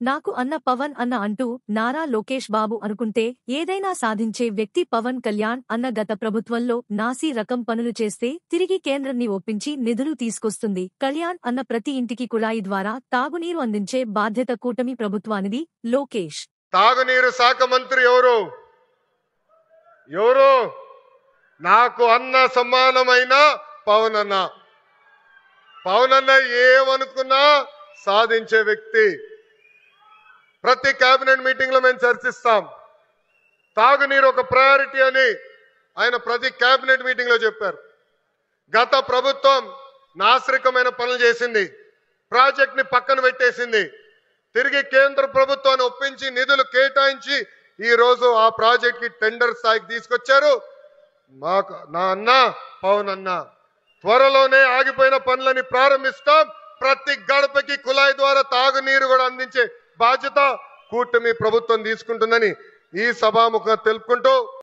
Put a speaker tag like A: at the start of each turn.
A: నాకు అన్న పవన్ అన్న అంటూ నారా లోకేష్ బాబు అనుకుంటే ఏదైనా సాధించే వ్యక్తి పవన్ కళ్యాణ్ అన్న గత ప్రభుత్వంలో నాసీ రకం పనులు చేస్తే తిరిగి కేంద్రాన్ని ఒప్పించి నిధులు తీసుకొస్తుంది. కళ్యాణ్ అన్న ప్రతి ఇంటికి కుళాయి ద్వారా తాగునీరు అందించే బాధ్యత కూటమి ప్రభుత్వానిది. లోకేష్
B: తాగునీరు శాఖ మంత్రి ఎవరు నాకు అన్న సమానమైన పవన్ అన్న ఏమనుకున్నా సాధించే వ్యక్తి. ప్రతి కేబినెట్ మీటింగ్ లో మేము చర్చిస్తాం. తాగునీరు ఒక ప్రయారిటీ అని ఆయన ప్రతి కేబినెట్ మీటింగ్ లో చెప్పారు. గత ప్రభుత్వం నాశరికమైన పనులు చేసింది, ప్రాజెక్ట్ ని పక్కన పెట్టేసింది. తిరిగి కేంద్ర ప్రభుత్వాన్ని ఒప్పించి నిధులు కేటాయించి ఈ రోజు ఆ ప్రాజెక్ట్ కి టెండర్ స్థాయికి తీసుకొచ్చారు. నా అన్న పవన్ అన్న త్వరలోనే ఆగిపోయిన పనులని ప్రారంభిస్తాం. ప్రతి గడపకి కుళాయి ద్వారా తాగునీరు కూడా అందించే బాధ్యత కూటమి ప్రభుత్వం తీసుకుంటుందని ఈ సభాముఖంగా తెలుపుకుంటూ